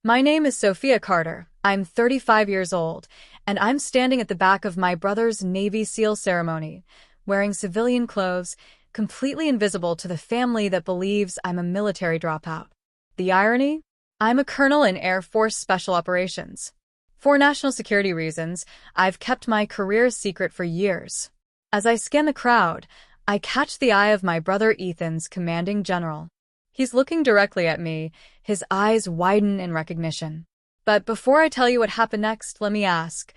My name is Sophia Carter. I'm 35 years old, and I'm standing at the back of my brother's Navy SEAL ceremony, wearing civilian clothes, completely invisible to the family that believes I'm a military dropout. The irony? I'm a colonel in Air Force Special Operations. For national security reasons, I've kept my career secret for years. As I scan the crowd, I catch the eye of my brother Ethan's commanding general. He's looking directly at me, his eyes widen in recognition. But before I tell you what happened next, let me ask,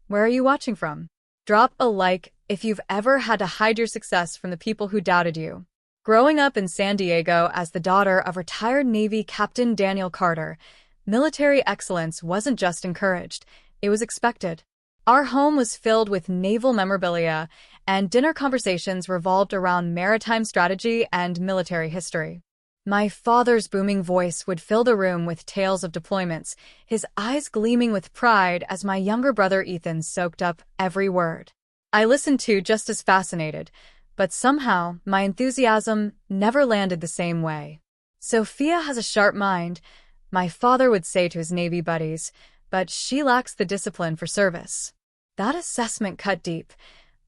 where are you watching from? Drop a like if you've ever had to hide your success from the people who doubted you. Growing up in San Diego as the daughter of retired Navy Captain Daniel Carter, military excellence wasn't just encouraged, it was expected. Our home was filled with naval memorabilia, and dinner conversations revolved around maritime strategy and military history. My father's booming voice would fill the room with tales of deployments, his eyes gleaming with pride as my younger brother Ethan soaked up every word. I listened too, just as fascinated, but somehow my enthusiasm never landed the same way. Sophia has a sharp mind, my father would say to his Navy buddies, but she lacks the discipline for service. That assessment cut deep,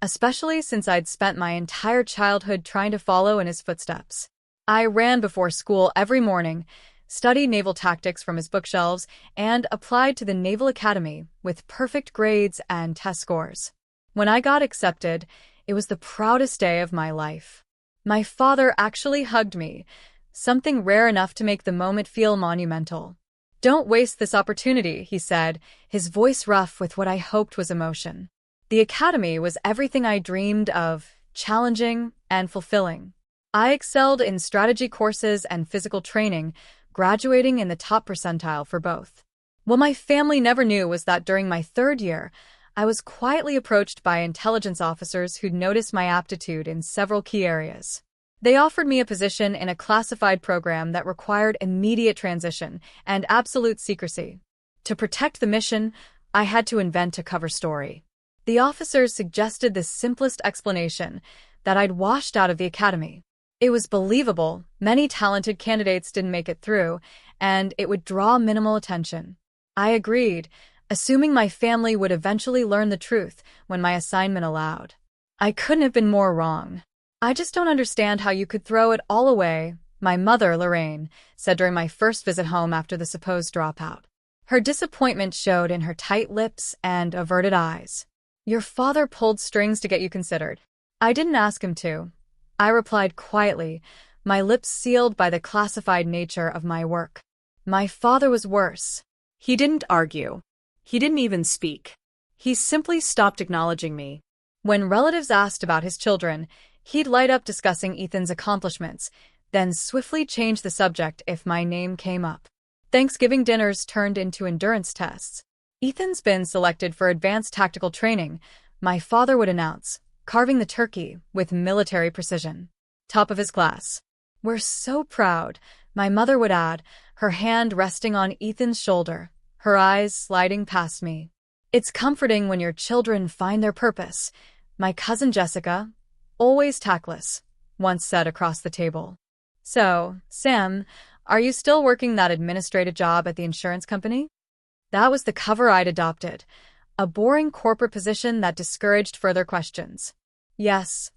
especially since I'd spent my entire childhood trying to follow in his footsteps. I ran before school every morning, studied naval tactics from his bookshelves, and applied to the Naval Academy with perfect grades and test scores. When I got accepted, it was the proudest day of my life. My father actually hugged me, something rare enough to make the moment feel monumental. "Don't waste this opportunity," he said, his voice rough with what I hoped was emotion. The academy was everything I dreamed of, challenging and fulfilling. I excelled in strategy courses and physical training, graduating in the top percentile for both. What my family never knew was that during my third year, I was quietly approached by intelligence officers who'd noticed my aptitude in several key areas. They offered me a position in a classified program that required immediate transition and absolute secrecy. To protect the mission, I had to invent a cover story. The officers suggested the simplest explanation, that I'd washed out of the academy. It was believable, many talented candidates didn't make it through, and it would draw minimal attention. I agreed, assuming my family would eventually learn the truth when my assignment allowed. I couldn't have been more wrong. "I just don't understand how you could throw it all away," my mother, Lorraine, said during my first visit home after the supposed dropout. Her disappointment showed in her tight lips and averted eyes. "Your father pulled strings to get you considered." "I didn't ask him to," I replied quietly, my lips sealed by the classified nature of my work. My father was worse. He didn't argue. He didn't even speak. He simply stopped acknowledging me. When relatives asked about his children, he'd light up discussing Ethan's accomplishments, then swiftly change the subject if my name came up. Thanksgiving dinners turned into endurance tests. "Ethan's been selected for advanced tactical training," my father would announce, carving the turkey with military precision. "Top of his class." "We're so proud," my mother would add, her hand resting on Ethan's shoulder, her eyes sliding past me. "It's comforting when your children find their purpose," my cousin Jessica, always tactless, once said across the table. "So, Sam, are you still working that administrative job at the insurance company?" That was the cover I'd adopted, a boring corporate position that discouraged further questions. "Yes,"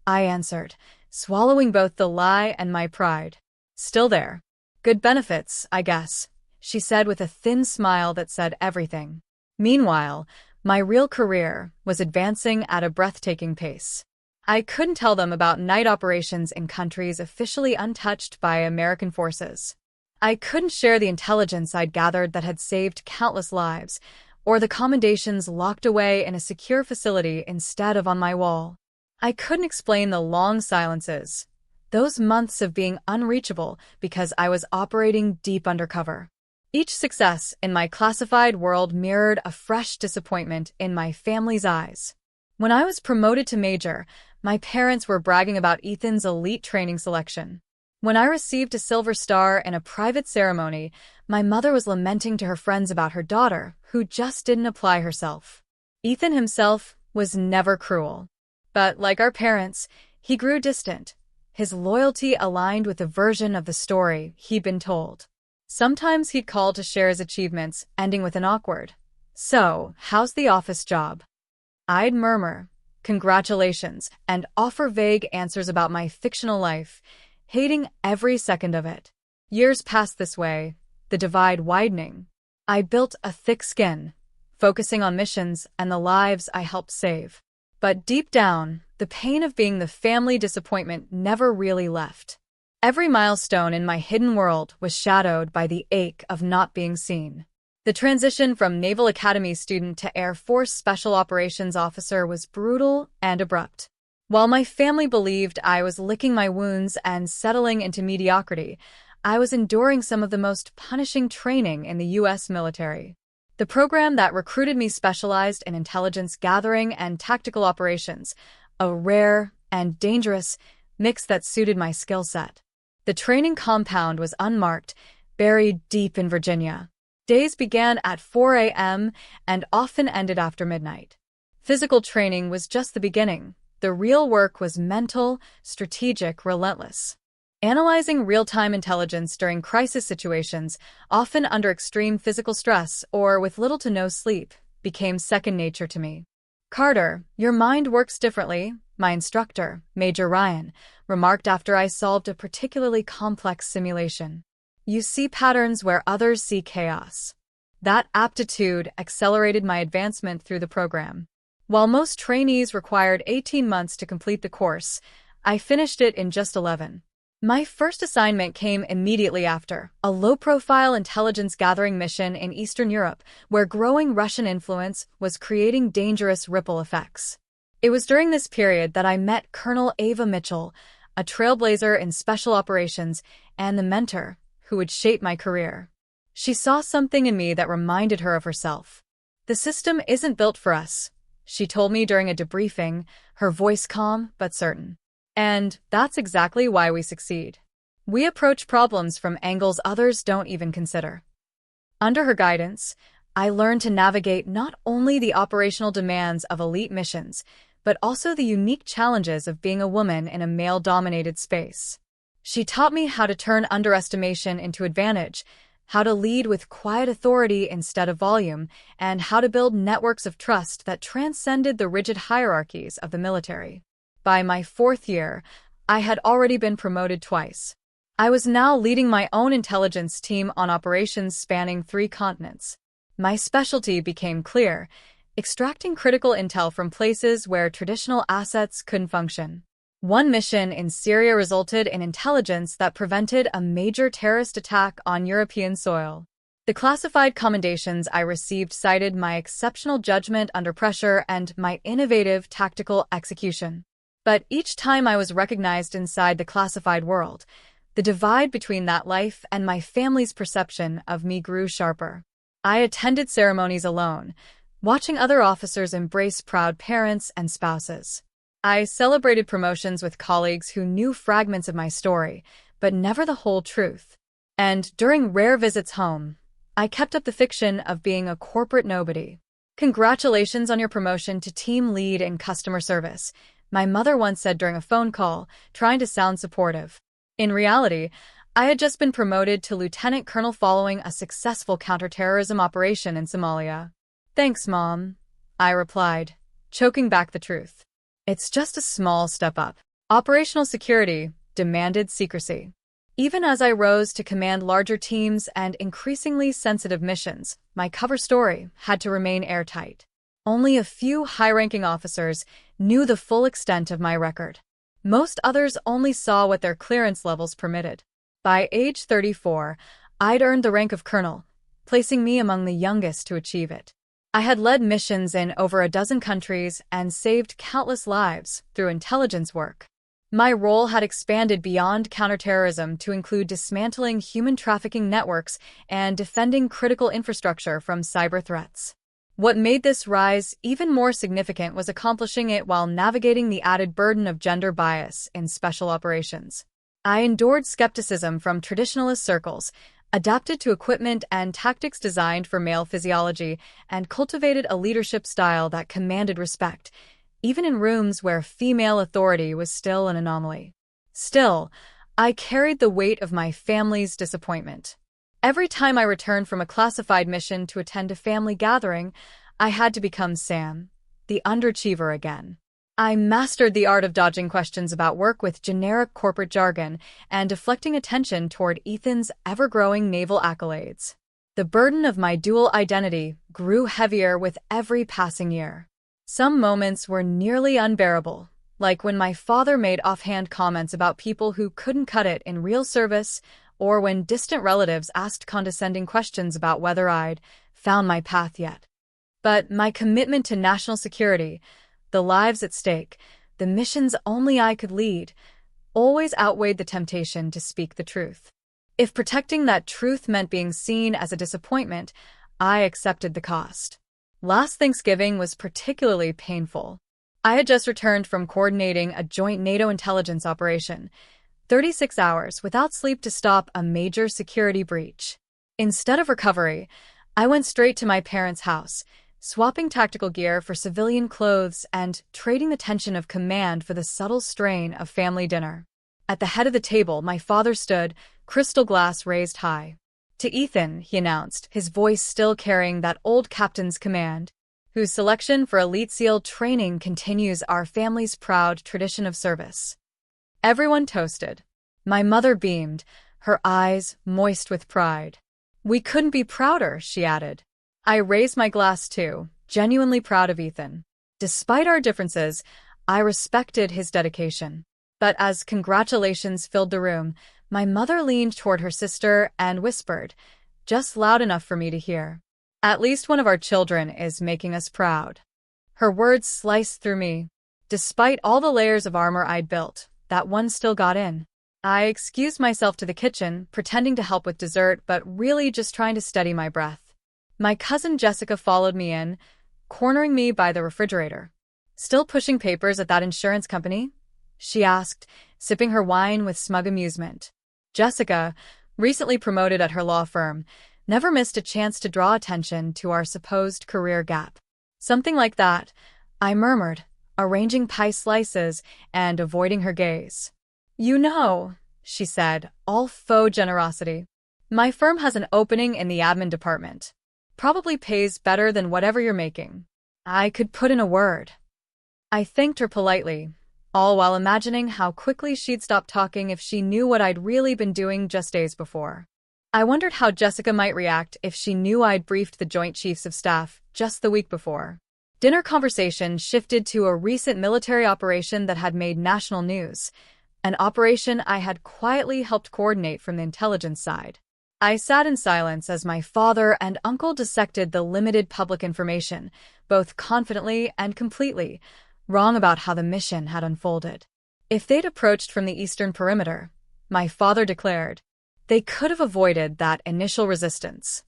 I answered, swallowing both the lie and my pride. "Still there. Good benefits, I guess," she said with a thin smile that said everything. Meanwhile, my real career was advancing at a breathtaking pace. I couldn't tell them about night operations in countries officially untouched by American forces. I couldn't share the intelligence I'd gathered that had saved countless lives, or the commendations locked away in a secure facility instead of on my wall. I couldn't explain the long silences, those months of being unreachable because I was operating deep undercover. Each success in my classified world mirrored a fresh disappointment in my family's eyes. When I was promoted to major, my parents were bragging about Ethan's elite training selection. When I received a silver star in a private ceremony, my mother was lamenting to her friends about her daughter, who just didn't apply herself. Ethan himself was never cruel. But like our parents, he grew distant, his loyalty aligned with the version of the story he'd been told. Sometimes he'd call to share his achievements, ending with an awkward, "So, how's the office job?" I'd murmur, "Congratulations," and offer vague answers about my fictional life, hating every second of it. Years passed this way, the divide widening. I built a thick skin, focusing on missions and the lives I helped save. But deep down, the pain of being the family disappointment never really left. Every milestone in my hidden world was shadowed by the ache of not being seen. The transition from Naval Academy student to Air Force Special Operations officer was brutal and abrupt. While my family believed I was licking my wounds and settling into mediocrity, I was enduring some of the most punishing training in the U.S. military. The program that recruited me specialized in intelligence gathering and tactical operations, a rare and dangerous mix that suited my skill set. The training compound was unmarked, buried deep in Virginia. Days began at 4 a.m. and often ended after midnight. Physical training was just the beginning. The real work was mental, strategic, relentless. Analyzing real-time intelligence during crisis situations, often under extreme physical stress or with little to no sleep, became second nature to me. "Carter, your mind works differently," my instructor, Major Ryan, remarked after I solved a particularly complex simulation. "You see patterns where others see chaos." That aptitude accelerated my advancement through the program. While most trainees required 18 months to complete the course, I finished it in just 11. My first assignment came immediately after, a low-profile intelligence-gathering mission in Eastern Europe, where growing Russian influence was creating dangerous ripple effects. It was during this period that I met Colonel Ava Mitchell, a trailblazer in special operations and the mentor who would shape my career. She saw something in me that reminded her of herself. "The system isn't built for us," she told me during a debriefing, her voice calm but certain. And that's exactly why we succeed. We approach problems from angles others don't even consider. Under her guidance, I learned to navigate not only the operational demands of elite missions, but also the unique challenges of being a woman in a male-dominated space. She taught me how to turn underestimation into advantage, how to lead with quiet authority instead of volume, and how to build networks of trust that transcended the rigid hierarchies of the military. By my 4th year, I had already been promoted twice. I was now leading my own intelligence team on operations spanning 3 continents. My specialty became clear: extracting critical intel from places where traditional assets couldn't function. One mission in Syria resulted in intelligence that prevented a major terrorist attack on European soil. The classified commendations I received cited my exceptional judgment under pressure and my innovative tactical execution. But each time I was recognized inside the classified world, the divide between that life and my family's perception of me grew sharper. I attended ceremonies alone, watching other officers embrace proud parents and spouses. I celebrated promotions with colleagues who knew fragments of my story, but never the whole truth. And during rare visits home, I kept up the fiction of being a corporate nobody. "Congratulations on your promotion to team lead in customer service," my mother once said during a phone call, trying to sound supportive. In reality, I had just been promoted to lieutenant colonel following a successful counterterrorism operation in Somalia. "Thanks, Mom," I replied, choking back the truth. It's just a small step up. Operational security demanded secrecy. Even as I rose to command larger teams and increasingly sensitive missions, my cover story had to remain airtight. Only a few high-ranking officers knew the full extent of my record. Most others only saw what their clearance levels permitted. By age 34, I'd earned the rank of colonel, placing me among the youngest to achieve it. I had led missions in over a dozen countries and saved countless lives through intelligence work. My role had expanded beyond counterterrorism to include dismantling human trafficking networks and defending critical infrastructure from cyber threats. What made this rise even more significant was accomplishing it while navigating the added burden of gender bias in special operations. I endured skepticism from traditionalist circles, adapted to equipment and tactics designed for male physiology, and cultivated a leadership style that commanded respect, even in rooms where female authority was still an anomaly. Still, I carried the weight of my family's disappointment. Every time I returned from a classified mission to attend a family gathering, I had to become Sam, the underachiever again. I mastered the art of dodging questions about work with generic corporate jargon and deflecting attention toward Ethan's ever-growing naval accolades. The burden of my dual identity grew heavier with every passing year. Some moments were nearly unbearable, like when my father made offhand comments about people who couldn't cut it in real service, or when distant relatives asked condescending questions about whether I'd found my path yet. But my commitment to national security, the lives at stake, the missions only I could lead, always outweighed the temptation to speak the truth. If protecting that truth meant being seen as a disappointment, I accepted the cost. Last Thanksgiving was particularly painful. I had just returned from coordinating a joint NATO intelligence operation, 36 hours without sleep to stop a major security breach. Instead of recovery, I went straight to my parents' house, swapping tactical gear for civilian clothes and trading the tension of command for the subtle strain of family dinner. At the head of the table, my father stood, crystal glass raised high. "To Ethan," he announced, his voice still carrying that old captain's command, "whose selection for Elite SEAL training continues our family's proud tradition of service." Everyone toasted. My mother beamed, her eyes moist with pride. "We couldn't be prouder," she added. I raised my glass too, genuinely proud of Ethan. Despite our differences, I respected his dedication. But as congratulations filled the room, my mother leaned toward her sister and whispered, just loud enough for me to hear, "At least one of our children is making us proud." Her words sliced through me. Despite all the layers of armor I'd built, that one still got in. I excused myself to the kitchen, pretending to help with dessert, but really just trying to steady my breath. My cousin Jessica followed me in, cornering me by the refrigerator. "Still pushing papers at that insurance company?" she asked, sipping her wine with smug amusement. Jessica, recently promoted at her law firm, never missed a chance to draw attention to our supposed career gap. "Something like that," I murmured, arranging pie slices and avoiding her gaze. "You know," she said, all faux generosity, "my firm has an opening in the admin department. Probably pays better than whatever you're making. I could put in a word." I thanked her politely, all while imagining how quickly she'd stop talking if she knew what I'd really been doing just days before. I wondered how Jessica might react if she knew I'd briefed the Joint Chiefs of Staff just the week before. Dinner conversation shifted to a recent military operation that had made national news, an operation I had quietly helped coordinate from the intelligence side. I sat in silence as my father and uncle dissected the limited public information, both confidently and completely wrong about how the mission had unfolded. If they'd approached from the eastern perimeter, my father declared, they could have avoided that initial resistance.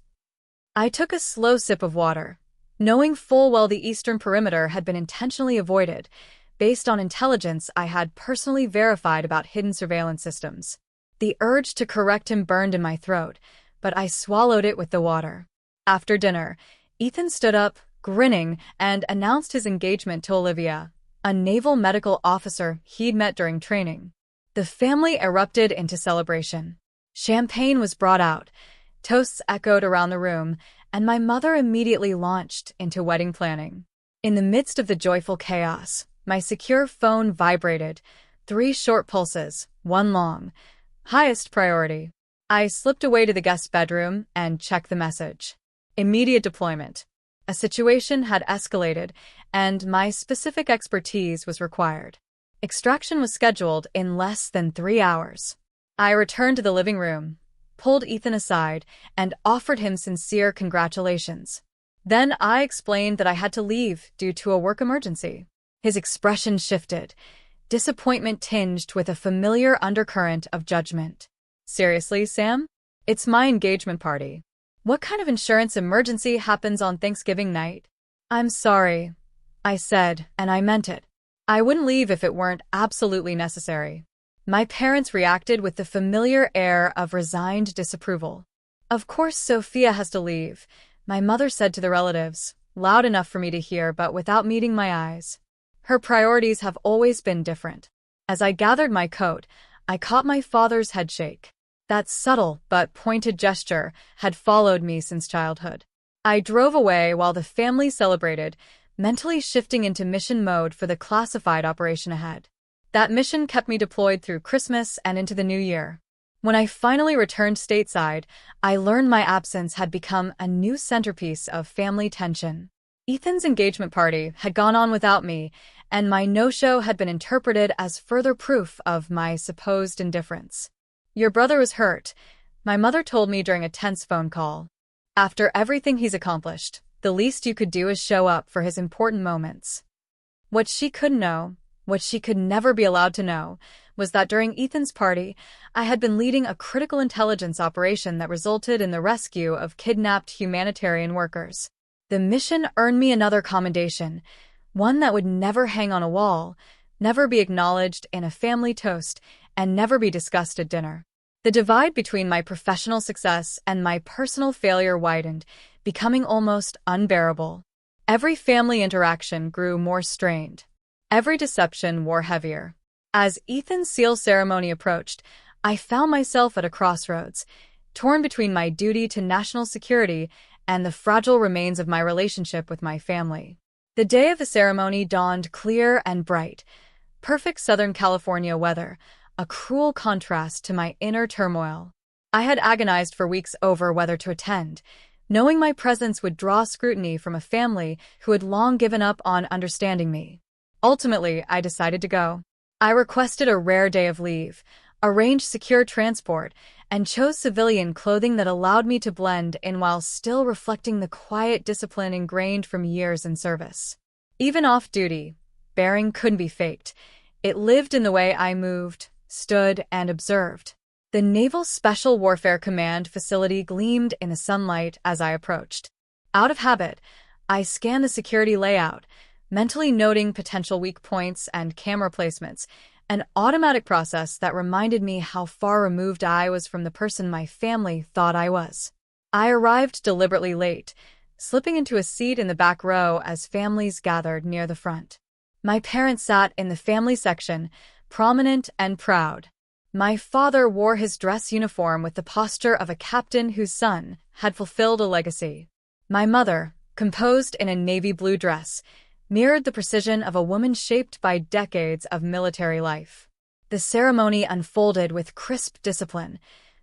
I took a slow sip of water, knowing full well the eastern perimeter had been intentionally avoided, based on intelligence I had personally verified about hidden surveillance systems. The urge to correct him burned in my throat, but I swallowed it with the water. After dinner, Ethan stood up, grinning, and announced his engagement to Olivia, a naval medical officer he'd met during training. The family erupted into celebration. Champagne was brought out, toasts echoed around the room, and my mother immediately launched into wedding planning. In the midst of the joyful chaos, my secure phone vibrated, 3 short pulses, 1 long. Highest priority. I slipped away to the guest bedroom and checked the message. Immediate deployment. A situation had escalated, and my specific expertise was required. Extraction was scheduled in less than 3 hours. I returned to the living room, pulled Ethan aside, and offered him sincere congratulations. Then I explained that I had to leave due to a work emergency. His expression shifted, disappointment tinged with a familiar undercurrent of judgment. "Seriously, Sam? It's my engagement party. What kind of insurance emergency happens on Thanksgiving night?" "I'm sorry," I said, and I meant it. I wouldn't leave if it weren't absolutely necessary. My parents reacted with the familiar air of resigned disapproval. "Of course Sophia has to leave," my mother said to the relatives, loud enough for me to hear but without meeting my eyes. Her priorities have always been different. As I gathered my coat, I caught my father's head shake. That subtle but pointed gesture had followed me since childhood. I drove away while the family celebrated, mentally shifting into mission mode for the classified operation ahead. That mission kept me deployed through Christmas and into the new year. When I finally returned stateside, I learned my absence had become a new centerpiece of family tension. Ethan's engagement party had gone on without me, and my no-show had been interpreted as further proof of my supposed indifference. "Your brother was hurt," my mother told me during a tense phone call. "After everything he's accomplished, the least you could do is show up for his important moments." What she couldn't know, what she could never be allowed to know, was that during Ethan's party, I had been leading a critical intelligence operation that resulted in the rescue of kidnapped humanitarian workers. The mission earned me another commendation, one that would never hang on a wall, never be acknowledged in a family toast, and never be discussed at dinner. The divide between my professional success and my personal failure widened, becoming almost unbearable. Every family interaction grew more strained. Every deception wore heavier. As Ethan's seal ceremony approached, I found myself at a crossroads, torn between my duty to national security and the fragile remains of my relationship with my family. The day of the ceremony dawned clear and bright, perfect Southern California weather, a cruel contrast to my inner turmoil. I had agonized for weeks over whether to attend, knowing my presence would draw scrutiny from a family who had long given up on understanding me. Ultimately, I decided to go. I requested a rare day of leave, arranged secure transport, and chose civilian clothing that allowed me to blend in while still reflecting the quiet discipline ingrained from years in service. Even off-duty, bearing couldn't be faked. It lived in the way I moved, stood, and observed. The Naval Special Warfare Command facility gleamed in the sunlight as I approached. Out of habit, I scanned the security layout, mentally noting potential weak points and camera placements, an automatic process that reminded me how far removed I was from the person my family thought I was. I arrived deliberately late, slipping into a seat in the back row as families gathered near the front. My parents sat in the family section, prominent and proud. My father wore his dress uniform with the posture of a captain whose son had fulfilled a legacy. My mother, composed in a navy blue dress, mirrored the precision of a woman shaped by decades of military life. The ceremony unfolded with crisp discipline,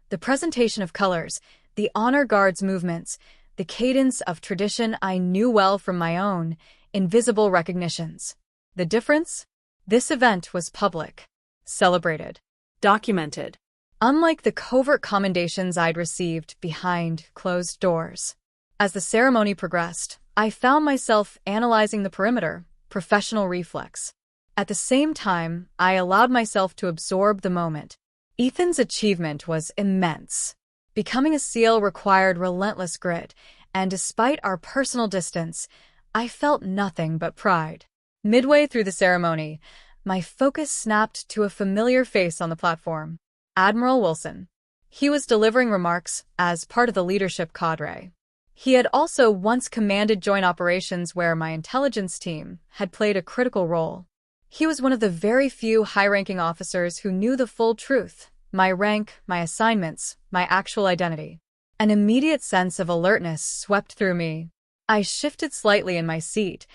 the presentation of colors, the honor guard's movements, the cadence of tradition I knew well from my own, invisible recognitions. The difference? This event was public, celebrated, documented, unlike the covert commendations I'd received behind closed doors. As the ceremony progressed, I found myself analyzing the perimeter, professional reflex. At the same time, I allowed myself to absorb the moment. Ethan's achievement was immense. Becoming a SEAL required relentless grit, and despite our personal distance, I felt nothing but pride. Midway through the ceremony, my focus snapped to a familiar face on the platform, Admiral Wilson. He was delivering remarks as part of the leadership cadre. He had also once commanded joint operations where my intelligence team had played a critical role. He was one of the very few high-ranking officers who knew the full truth, my rank, my assignments, my actual identity. An immediate sense of alertness swept through me. I shifted slightly in my seat,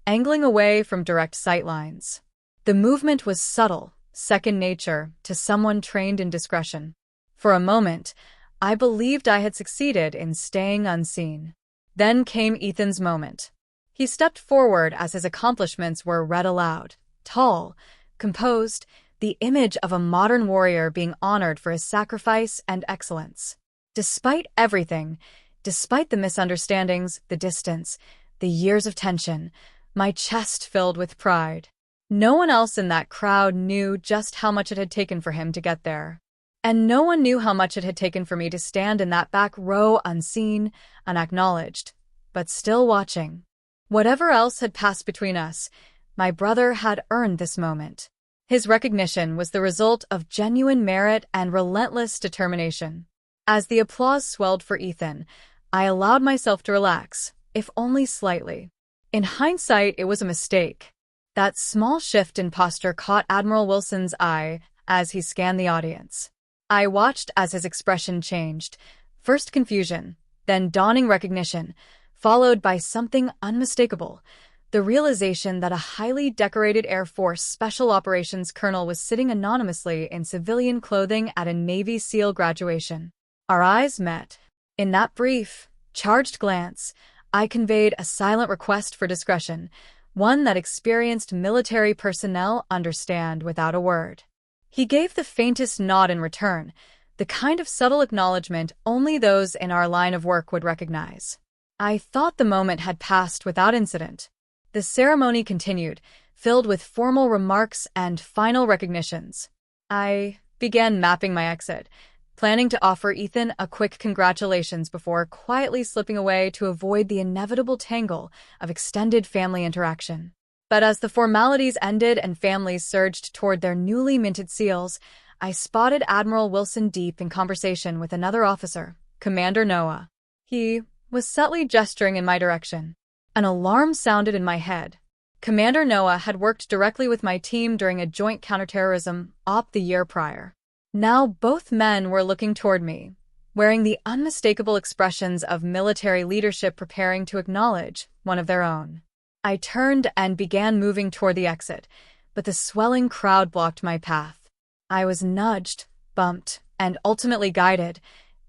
angling away from direct sightlines. The movement was subtle, second nature to someone trained in discretion. For a moment, I believed I had succeeded in staying unseen. Then came Ethan's moment. He stepped forward as his accomplishments were read aloud. Tall, composed, the image of a modern warrior being honored for his sacrifice and excellence. Despite everything, despite the misunderstandings, the distance, the years of tension, my chest filled with pride. No one else in that crowd knew just how much it had taken for him to get there. And no one knew how much it had taken for me to stand in that back row unseen, unacknowledged, but still watching. Whatever else had passed between us, my brother had earned this moment. His recognition was the result of genuine merit and relentless determination. As the applause swelled for Ethan, I allowed myself to relax, if only slightly. In hindsight, it was a mistake. That small shift in posture caught Admiral Wilson's eye as he scanned the audience. I watched as his expression changed. First confusion, then dawning recognition, followed by something unmistakable. The realization that a highly decorated Air Force Special Operations colonel was sitting anonymously in civilian clothing at a Navy SEAL graduation. Our eyes met. In that brief, charged glance, I conveyed a silent request for discretion, one that experienced military personnel understand without a word. He gave the faintest nod in return, the kind of subtle acknowledgement only those in our line of work would recognize. I thought the moment had passed without incident. The ceremony continued, filled with formal remarks and final recognitions. I began mapping my exit, planning to offer Ethan a quick congratulations before quietly slipping away to avoid the inevitable tangle of extended family interaction. But as the formalities ended and families surged toward their newly minted seals, I spotted Admiral Wilson deep in conversation with another officer, Commander Noah. He was subtly gesturing in my direction. An alarm sounded in my head. Commander Noah had worked directly with my team during a joint counterterrorism op the year prior. Now both men were looking toward me, wearing the unmistakable expressions of military leadership preparing to acknowledge one of their own. I turned and began moving toward the exit, but the swelling crowd blocked my path. I was nudged, bumped, and ultimately guided,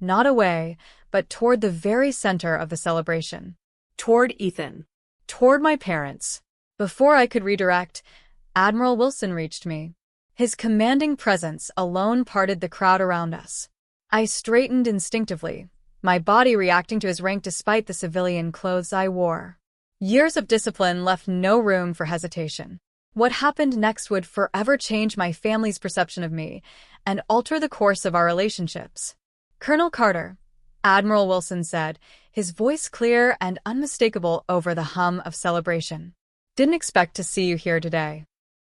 not away, but toward the very center of the celebration. Toward Ethan. Toward my parents. Before I could redirect, Admiral Wilson reached me. His commanding presence alone parted the crowd around us. I straightened instinctively, my body reacting to his rank despite the civilian clothes I wore. Years of discipline left no room for hesitation. What happened next would forever change my family's perception of me and alter the course of our relationships. Colonel Carter, Admiral Wilson said, his voice clear and unmistakable over the hum of celebration. Didn't expect to see you here today.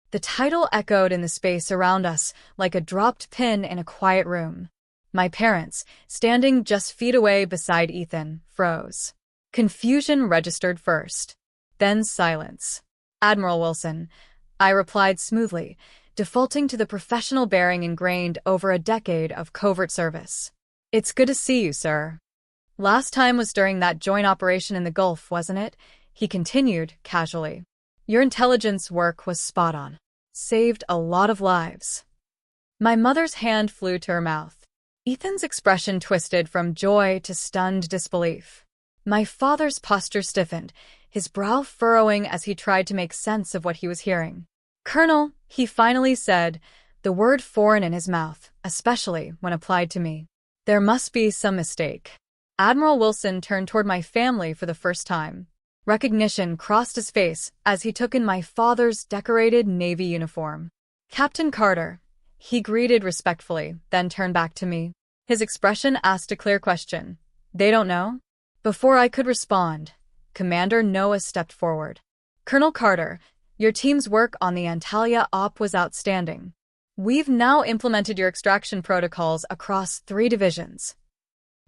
The title echoed in the space around us like a dropped pin in a quiet room. My parents, standing just feet away beside Ethan, froze. Confusion registered first, then silence. Admiral Wilson, I replied smoothly, defaulting to the professional bearing ingrained over a decade of covert service. It's good to see you, sir. Last time was during that joint operation in the Gulf, wasn't it? He continued, casually. Your intelligence work was spot on. Saved a lot of lives. My mother's hand flew to her mouth. Ethan's expression twisted from joy to stunned disbelief. My father's posture stiffened, his brow furrowing as he tried to make sense of what he was hearing. Colonel, he finally said, the word foreign in his mouth, especially when applied to me. There must be some mistake. Admiral Wilson turned toward my family for the first time. Recognition crossed his face as he took in my father's decorated Navy uniform. Captain Carter, he greeted respectfully, then turned back to me. His expression asked a clear question. They don't know? Before I could respond, Commander Noah stepped forward. Colonel Carter, your team's work on the Antalya op was outstanding. We've now implemented your extraction protocols across 3 divisions.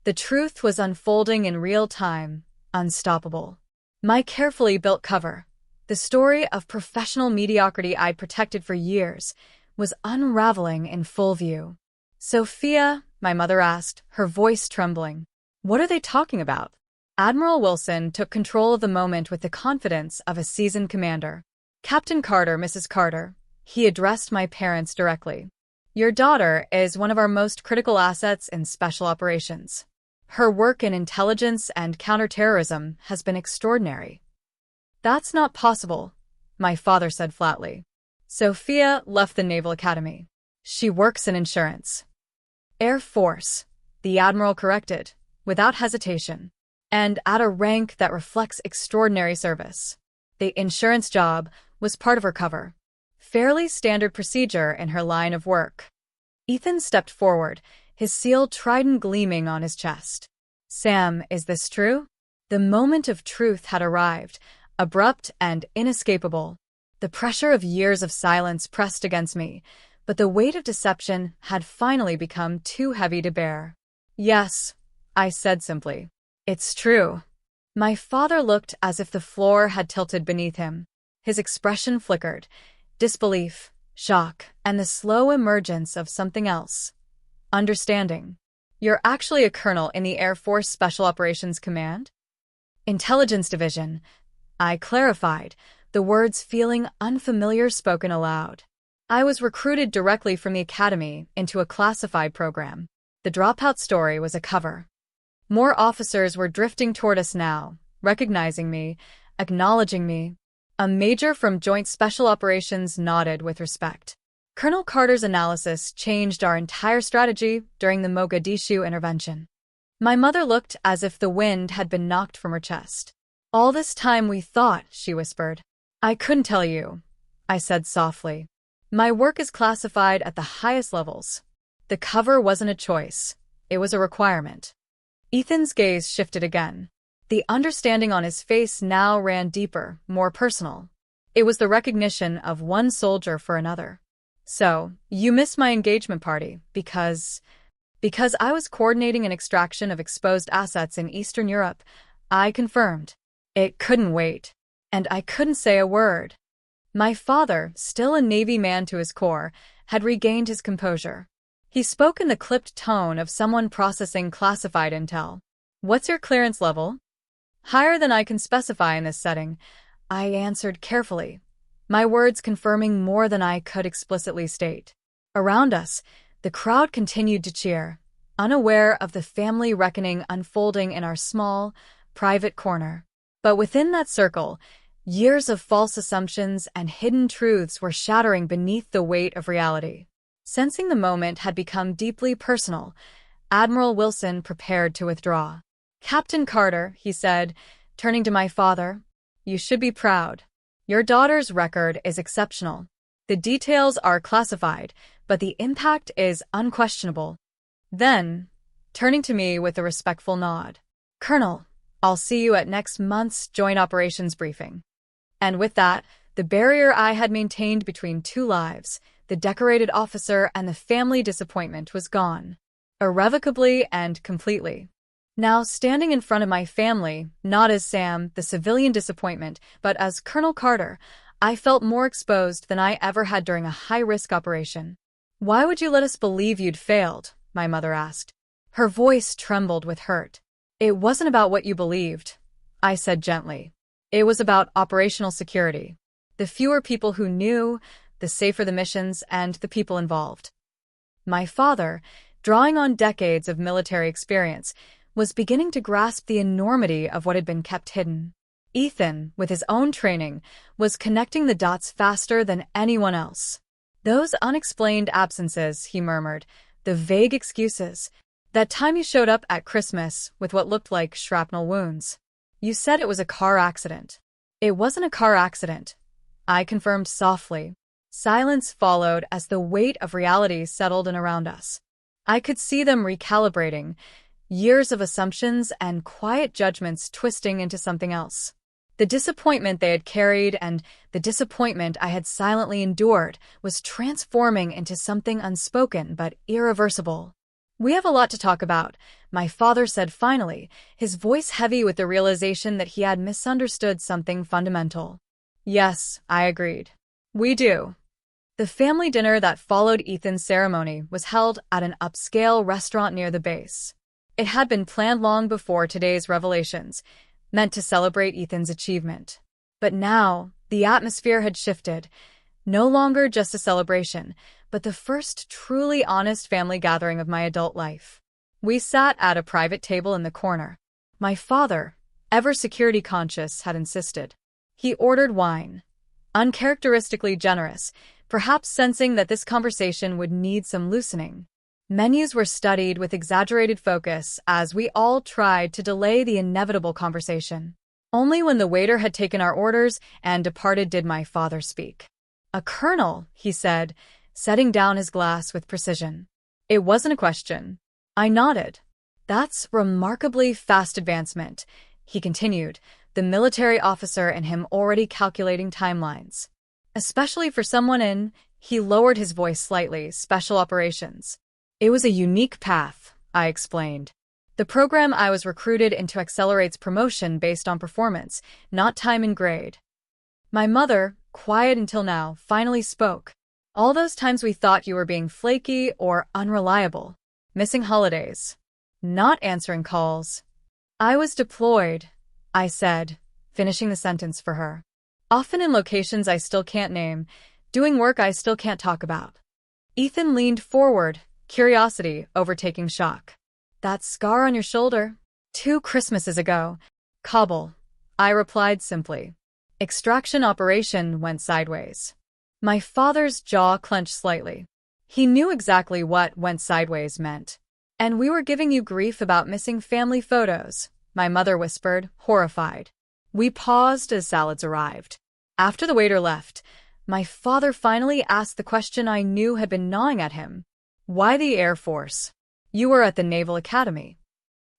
The truth was unfolding in real time, unstoppable. My carefully built cover, the story of professional mediocrity I'd protected for years, was unraveling in full view. Sophia, my mother asked, her voice trembling. What are they talking about? Admiral Wilson took control of the moment with the confidence of a seasoned commander. Captain Carter, Mrs. Carter, he addressed my parents directly. Your daughter is one of our most critical assets in special operations. Her work in intelligence and counterterrorism has been extraordinary. That's not possible, my father said flatly. Sophia left the Naval Academy. She works in insurance. Air Force, the Admiral corrected, without hesitation, and at a rank that reflects extraordinary service. The insurance job was part of her cover. Fairly standard procedure in her line of work. Ethan stepped forward, his sealed trident gleaming on his chest. Sam, is this true? The moment of truth had arrived, abrupt and inescapable. The pressure of years of silence pressed against me, but the weight of deception had finally become too heavy to bear. Yes, I said simply. It's true. My father looked as if the floor had tilted beneath him. His expression flickered. Disbelief, shock, and the slow emergence of something else. understanding. You're actually a colonel in the Air Force Special Operations Command? Intelligence Division, I clarified, the words feeling unfamiliar spoken aloud. I was recruited directly from the academy into a classified program. The dropout story was a cover. More officers were drifting toward us now, recognizing me, acknowledging me. A major from Joint Special Operations nodded with respect. Colonel Carter's analysis changed our entire strategy during the Mogadishu intervention. My mother looked as if the wind had been knocked from her chest. All this time we thought, she whispered. I couldn't tell you, I said softly. My work is classified at the highest levels. The cover wasn't a choice. It was a requirement. Ethan's gaze shifted again. The understanding on his face now ran deeper, more personal. It was the recognition of one soldier for another. So, you missed my engagement party because I was coordinating an extraction of exposed assets in Eastern Europe, I confirmed. It couldn't wait. And I couldn't say a word. My father, still a Navy man to his core, had regained his composure. He spoke in the clipped tone of someone processing classified intel. What's your clearance level? Higher than I can specify in this setting, I answered carefully, my words confirming more than I could explicitly state. Around us, the crowd continued to cheer, unaware of the family reckoning unfolding in our small, private corner. But within that circle, years of false assumptions and hidden truths were shattering beneath the weight of reality. Sensing the moment had become deeply personal, Admiral Wilson prepared to withdraw. Captain Carter, he said, turning to my father, you should be proud. Your daughter's record is exceptional. The details are classified, but the impact is unquestionable. Then, turning to me with a respectful nod, Colonel, I'll see you at next month's Joint Operations Briefing. And with that, the barrier I had maintained between two lives, the decorated officer and the family disappointment, was gone. Irrevocably and completely. Now standing in front of my family, not as Sam, the civilian disappointment, but as Colonel Carter, I felt more exposed than I ever had during a high-risk operation. Why would you let us believe you'd failed? My mother asked. Her voice trembled with hurt. It wasn't about what you believed, I said gently. It was about operational security. The fewer people who knew, the safer the missions and the people involved. My father, drawing on decades of military experience, was beginning to grasp the enormity of what had been kept hidden. Ethan, with his own training, was connecting the dots faster than anyone else. Those unexplained absences, he murmured, the vague excuses. That time you showed up at Christmas with what looked like shrapnel wounds. You said it was a car accident. It wasn't a car accident, I confirmed softly. Silence followed as the weight of reality settled in around us. I could see them recalibrating, years of assumptions and quiet judgments twisting into something else. The disappointment they had carried and the disappointment I had silently endured was transforming into something unspoken but irreversible. We have a lot to talk about, my father said finally, his voice heavy with the realization that he had misunderstood something fundamental. Yes, I agreed. We do. The family dinner that followed Ethan's ceremony was held at an upscale restaurant near the base. It had been planned long before today's revelations, meant to celebrate Ethan's achievement. But now, the atmosphere had shifted. No longer just a celebration, but the first truly honest family gathering of my adult life. We sat at a private table in the corner. My father, ever security conscious, had insisted. He ordered wine, uncharacteristically generous, perhaps sensing that this conversation would need some loosening. Menus were studied with exaggerated focus as we all tried to delay the inevitable conversation. Only when the waiter had taken our orders and departed did my father speak. A colonel, he said, setting down his glass with precision. It wasn't a question. I nodded. That's remarkably fast advancement, he continued, the military officer in him already calculating timelines. Especially for someone in, he lowered his voice slightly, special operations. It was a unique path, I explained. The program I was recruited into accelerates promotion based on performance, not time and grade. My mother, quiet until now, finally spoke. All those times we thought you were being flaky or unreliable. missing holidays, not answering calls. I was deployed, I said, finishing the sentence for her. Often in locations I still can't name, doing work I still can't talk about. Ethan leaned forward, curiosity overtaking shock. That scar on your shoulder? 2 Christmases ago. Kabul, I replied simply. Extraction operation went sideways. My father's jaw clenched slightly. He knew exactly what went sideways meant. And we were giving you grief about missing family photos, my mother whispered, horrified. We paused as salads arrived. After the waiter left, my father finally asked the question I knew had been gnawing at him. Why the Air Force? You were at the Naval Academy.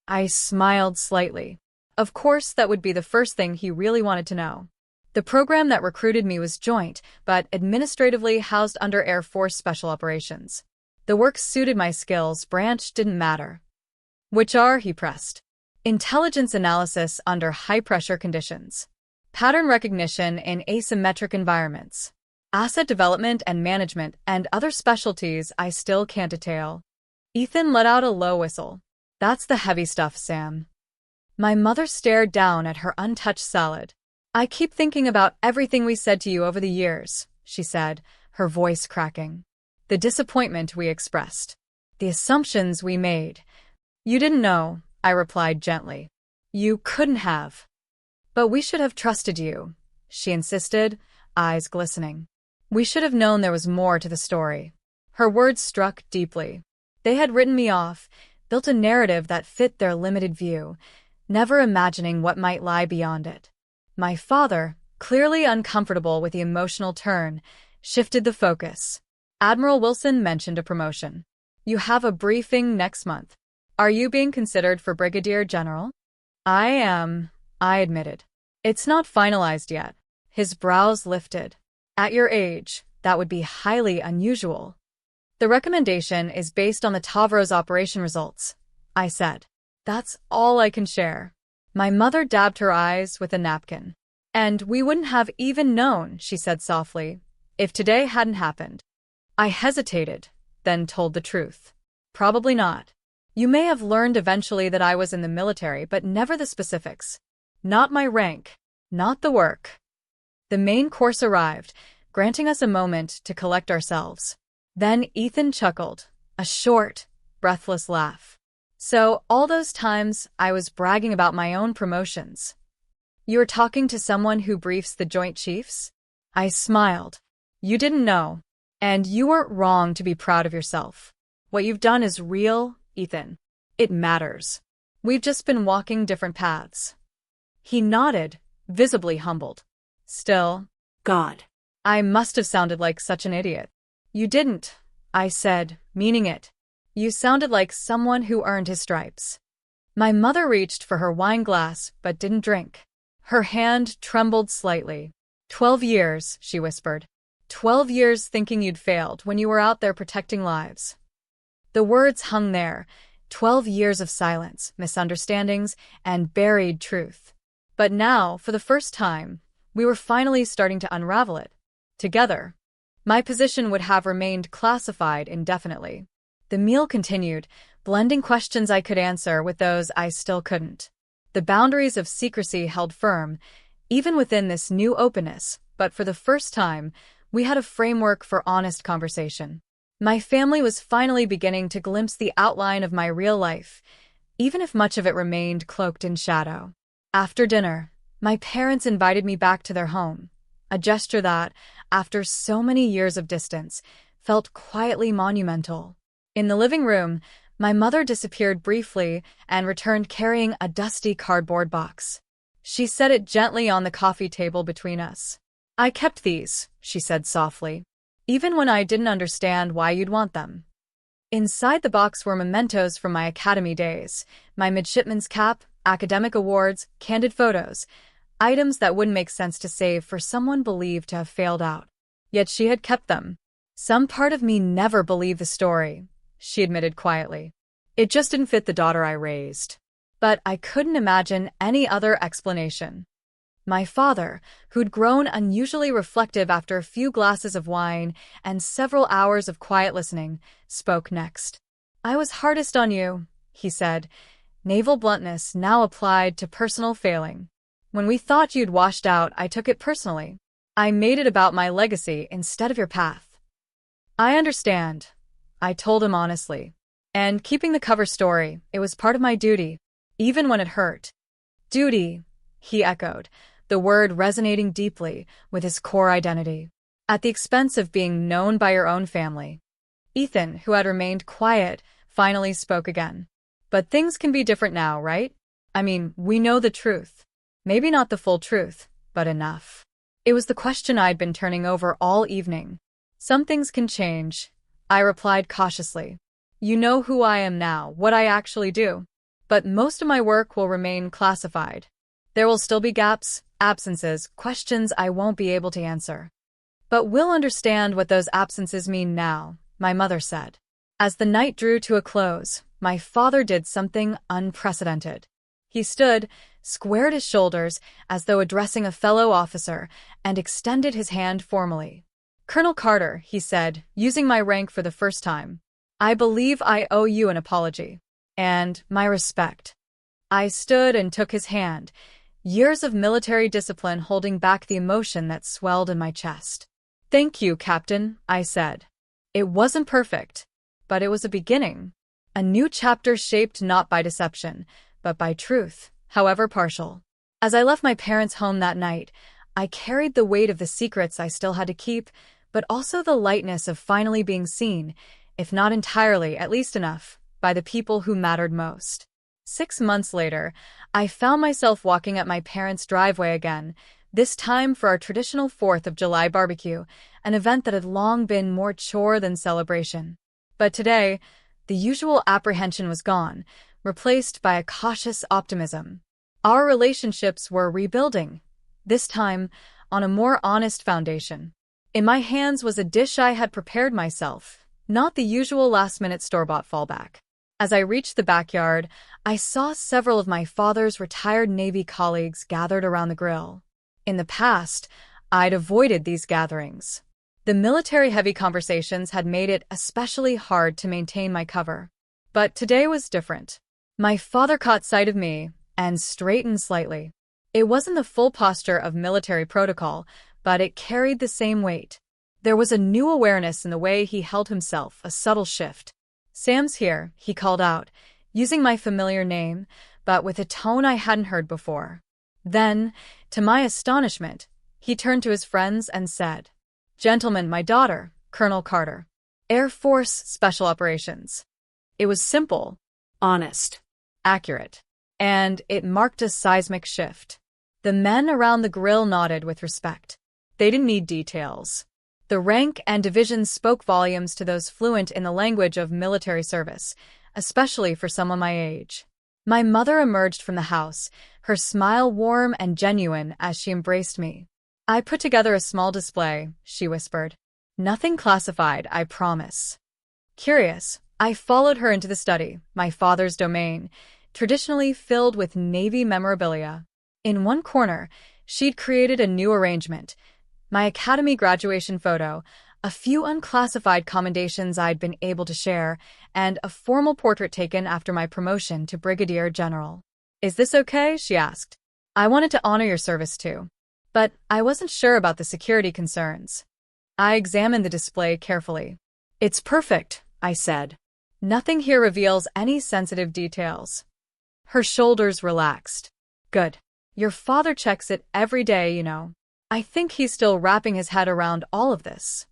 I smiled slightly. Of course, that would be the first thing he really wanted to know. The program that recruited me was joint, but administratively housed under Air Force Special Operations. The work suited my skills, branch didn't matter. Which are, he pressed. Intelligence analysis under high-pressure conditions. Pattern recognition in asymmetric environments. Asset development and management and other specialties I still can't detail. Ethan let out a low whistle. That's the heavy stuff, Sam. My mother stared down at her untouched salad. I keep thinking about everything we said to you over the years, she said, her voice cracking. The disappointment we expressed. The assumptions we made. You didn't know, I replied gently. You couldn't have. But we should have trusted you, she insisted, eyes glistening. We should have known there was more to the story. Her words struck deeply. They had written me off, built a narrative that fit their limited view, never imagining what might lie beyond it. My father, clearly uncomfortable with the emotional turn, shifted the focus. Admiral Wilson mentioned a promotion. You have a briefing next month. Are you being considered for Brigadier General? I am, I admitted. It's not finalized yet. His brows lifted. At your age, that would be highly unusual. The recommendation is based on the Tavros operation results, I said. That's all I can share. My mother dabbed her eyes with a napkin. And we wouldn't have even known, she said softly, if today hadn't happened. I hesitated, then told the truth. Probably not. You may have learned eventually that I was in the military, but never the specifics. Not my rank, not the work. The main course arrived, granting us a moment to collect ourselves. Then Ethan chuckled, a short, breathless laugh. So, all those times I was bragging about my own promotions. You were talking to someone who briefs the Joint Chiefs? I smiled. You didn't know. And you weren't wrong to be proud of yourself. What you've done is real, Ethan. It matters. We've just been walking different paths. He nodded, visibly humbled. Still, God, I must have sounded like such an idiot. You didn't, I said, meaning it. You sounded like someone who earned his stripes. My mother reached for her wine glass, but didn't drink. Her hand trembled slightly. 12 years, she whispered. 12 years thinking you'd failed when you were out there protecting lives. The words hung there, 12 years of silence, misunderstandings, and buried truth. But now, for the first time, we were finally starting to unravel it. Together. My position would have remained classified indefinitely. The meal continued, blending questions I could answer with those I still couldn't. The boundaries of secrecy held firm, even within this new openness, but for the first time, we had a framework for honest conversation. My family was finally beginning to glimpse the outline of my real life, even if much of it remained cloaked in shadow. After dinner, my parents invited me back to their home, a gesture that, after so many years of distance, felt quietly monumental. In the living room, my mother disappeared briefly and returned carrying a dusty cardboard box. She set it gently on the coffee table between us. I kept these, she said softly, even when I didn't understand why you'd want them. Inside the box were mementos from my academy days, my midshipman's cap, academic awards, candid photos, items that wouldn't make sense to save for someone believed to have failed out. Yet she had kept them. Some part of me never believed the story, she admitted quietly. It just didn't fit the daughter I raised. But I couldn't imagine any other explanation. My father, who'd grown unusually reflective after a few glasses of wine and several hours of quiet listening, spoke next. I was hardest on you, he said, naval bluntness now applied to personal failing. When we thought you'd washed out, I took it personally. I made it about my legacy instead of your path. I understand, I told him honestly. And keeping the cover story, it was part of my duty, even when it hurt. Duty, he echoed, the word resonating deeply with his core identity. At the expense of being known by your own family. Ethan, who had remained quiet, finally spoke again. But things can be different now, right? I mean, we know the truth. Maybe not the full truth, but enough. It was the question I'd been turning over all evening. Some things can change, I replied cautiously. You know who I am now, what I actually do. But most of my work will remain classified. There will still be gaps, absences, questions I won't be able to answer. But we'll understand what those absences mean now, my mother said. As the night drew to a close, my father did something unprecedented. He stood, squared his shoulders as though addressing a fellow officer, and extended his hand formally. Colonel Carter, he said, using my rank for the first time. I believe I owe you an apology. And my respect. I stood and took his hand, years of military discipline holding back the emotion that swelled in my chest. Thank you, Captain, I said. It wasn't perfect, but it was a beginning. A new chapter shaped not by deception, but by truth, however partial. As I left my parents' home that night, I carried the weight of the secrets I still had to keep, but also the lightness of finally being seen, if not entirely, at least enough, by the people who mattered most. 6 months later, I found myself walking up my parents' driveway again, this time for our traditional 4th of July barbecue, an event that had long been more chore than celebration. But today, the usual apprehension was gone, replaced by a cautious optimism. Our relationships were rebuilding, this time on a more honest foundation. In my hands was a dish I had prepared myself, not the usual last-minute store-bought fallback. As I reached the backyard, I saw several of my father's retired Navy colleagues gathered around the grill. In the past, I'd avoided these gatherings. The military-heavy conversations had made it especially hard to maintain my cover. But today was different. My father caught sight of me and straightened slightly. It wasn't the full posture of military protocol, but it carried the same weight. There was a new awareness in the way he held himself, a subtle shift. Sam's here, he called out, using my familiar name, but with a tone I hadn't heard before. Then, to my astonishment, he turned to his friends and said, Gentlemen, my daughter, Colonel Carter. Air Force Special Operations. It was simple, honest, accurate, and it marked a seismic shift. The men around the grill nodded with respect. They didn't need details. The rank and division spoke volumes to those fluent in the language of military service, especially for someone my age. My mother emerged from the house, her smile warm and genuine as she embraced me. I put together a small display, she whispered. Nothing classified, I promise. Curious, I followed her into the study, my father's domain, traditionally filled with Navy memorabilia. In one corner, she'd created a new arrangement, my academy graduation photo, a few unclassified commendations I'd been able to share, and a formal portrait taken after my promotion to Brigadier General. Is this okay? She asked. I wanted to honor your service too. But I wasn't sure about the security concerns. I examined the display carefully. It's perfect, I said. Nothing here reveals any sensitive details. Her shoulders relaxed. Good. Your father checks it every day, you know. I think he's still wrapping his head around all of this.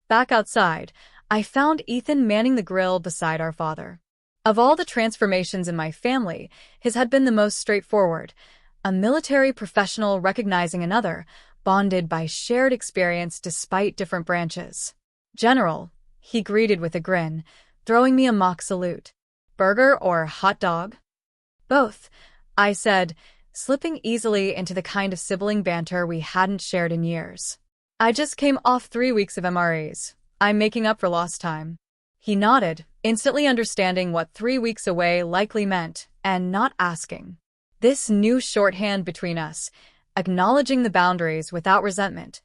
Back outside, I found Ethan manning the grill beside our father. Of all the transformations in my family, his had been the most straightforward. A military professional recognizing another, bonded by shared experience despite different branches. General, he greeted with a grin, throwing me a mock salute. Burger or hot dog? Both, I said, slipping easily into the kind of sibling banter we hadn't shared in years. I just came off 3 weeks of MREs. I'm making up for lost time. He nodded, instantly understanding what 3 weeks away likely meant, and not asking. This new shorthand between us, acknowledging the boundaries without resentment,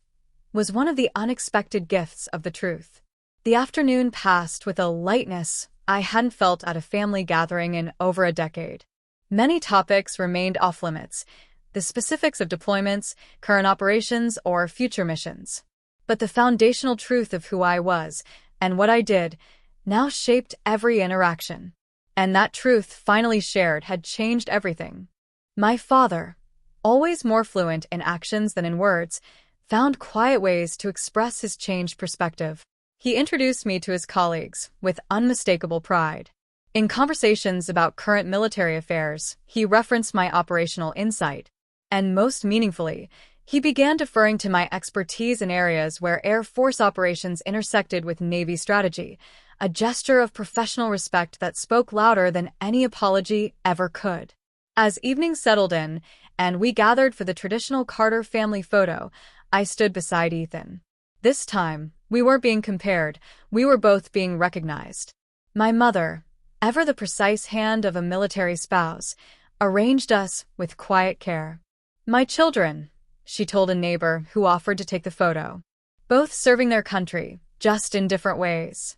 was one of the unexpected gifts of the truth. The afternoon passed with a lightness, I hadn't felt at a family gathering in over a decade. Many topics remained off-limits, the specifics of deployments, current operations, or future missions. But the foundational truth of who I was and what I did now shaped every interaction. And that truth, finally shared, had changed everything. My father, always more fluent in actions than in words, found quiet ways to express his changed perspective. He introduced me to his colleagues with unmistakable pride. In conversations about current military affairs, he referenced my operational insight. And most meaningfully, he began deferring to my expertise in areas where Air Force operations intersected with Navy strategy, a gesture of professional respect that spoke louder than any apology ever could. As evening settled in, and we gathered for the traditional Carter family photo, I stood beside Ethan. This time, we weren't being compared, we were both being recognized. My mother, ever the precise hand of a military spouse, arranged us with quiet care. "My children," she told a neighbor who offered to take the photo. "Both serving their country, just in different ways."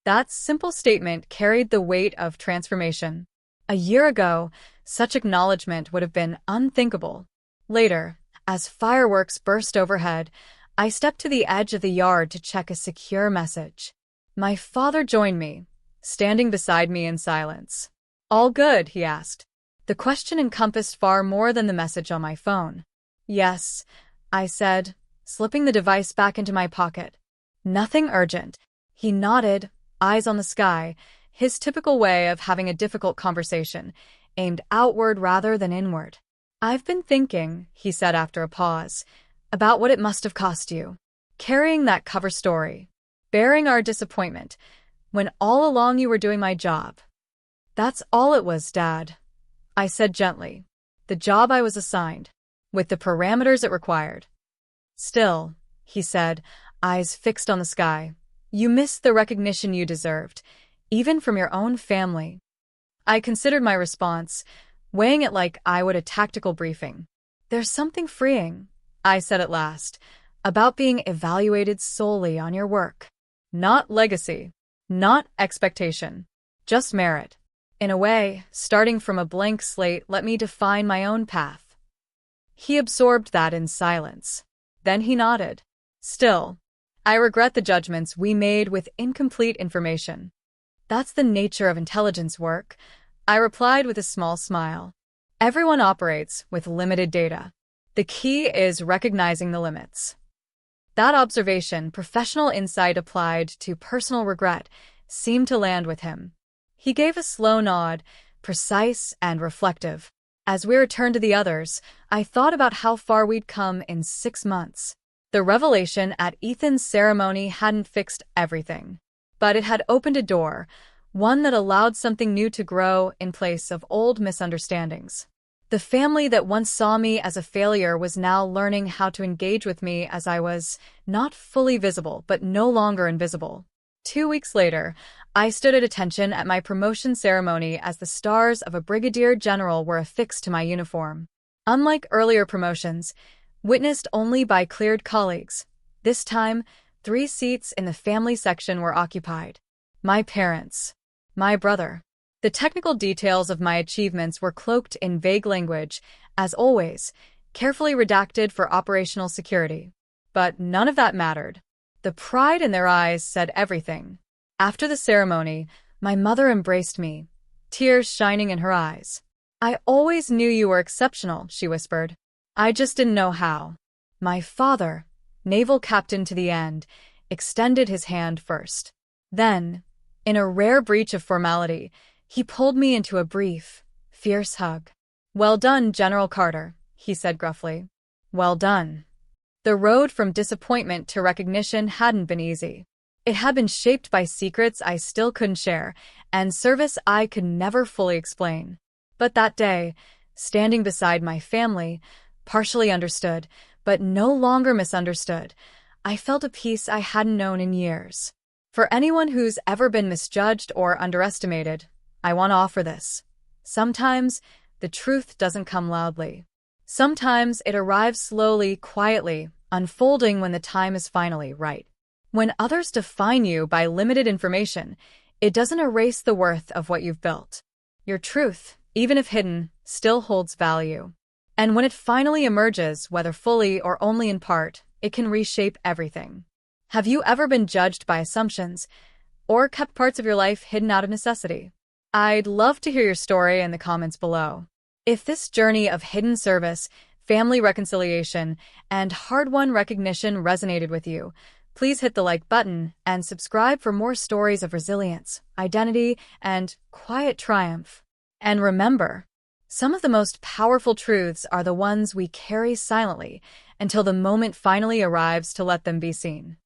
That simple statement carried the weight of transformation. A year ago, such acknowledgement would have been unthinkable. Later, as fireworks burst overhead, I stepped to the edge of the yard to check a secure message. My father joined me, standing beside me in silence. "All good?" he asked. The question encompassed far more than the message on my phone. "Yes," I said, slipping the device back into my pocket. "Nothing urgent." He nodded, eyes on the sky, his typical way of having a difficult conversation, aimed outward rather than inward. "I've been thinking," he said after a pause, "about what it must have cost you. Carrying that cover story, bearing our disappointment, when all along you were doing my job." "That's all it was, Dad," I said gently. "The job I was assigned, with the parameters it required." "Still," he said, eyes fixed on the sky, "you missed the recognition you deserved, even from your own family." I considered my response, weighing it like I would a tactical briefing. "There's something freeing," I said at last, "about being evaluated solely on your work. Not legacy, not expectation, just merit. In a way, starting from a blank slate let me define my own path." He absorbed that in silence. Then he nodded. "Still, I regret the judgments we made with incomplete information." "That's the nature of intelligence work," I replied with a small smile. "Everyone operates with limited data. The key is recognizing the limits." That observation, professional insight applied to personal regret, seemed to land with him. He gave a slow nod, precise and reflective. As we returned to the others, I thought about how far we'd come in 6 months. The revelation at Ethan's ceremony hadn't fixed everything, but it had opened a door, one that allowed something new to grow in place of old misunderstandings. The family that once saw me as a failure was now learning how to engage with me as I was, not fully visible but no longer invisible. 2 weeks later, I stood at attention at my promotion ceremony as the stars of a brigadier general were affixed to my uniform. Unlike earlier promotions, witnessed only by cleared colleagues, this time, 3 seats in the family section were occupied. My parents. My brother. The technical details of my achievements were cloaked in vague language, as always, carefully redacted for operational security. But none of that mattered. The pride in their eyes said everything. After the ceremony, my mother embraced me, tears shining in her eyes. "I always knew you were exceptional," she whispered. "I just didn't know how." My father, naval captain to the end, extended his hand first. Then, in a rare breach of formality, he pulled me into a brief, fierce hug. "Well done, General Carter," he said gruffly. "Well done." The road from disappointment to recognition hadn't been easy. It had been shaped by secrets I still couldn't share, and service I could never fully explain. But that day, standing beside my family, partially understood, but no longer misunderstood, I felt a peace I hadn't known in years. For anyone who's ever been misjudged or underestimated, I want to offer this. Sometimes, the truth doesn't come loudly. Sometimes it arrives slowly, quietly, unfolding when the time is finally right. When others define you by limited information, it doesn't erase the worth of what you've built. Your truth, even if hidden, still holds value. And when it finally emerges, whether fully or only in part, it can reshape everything. Have you ever been judged by assumptions, or kept parts of your life hidden out of necessity? I'd love to hear your story in the comments below. If this journey of hidden service, family reconciliation, and hard-won recognition resonated with you, please hit the like button and subscribe for more stories of resilience, identity, and quiet triumph. And remember, some of the most powerful truths are the ones we carry silently until the moment finally arrives to let them be seen.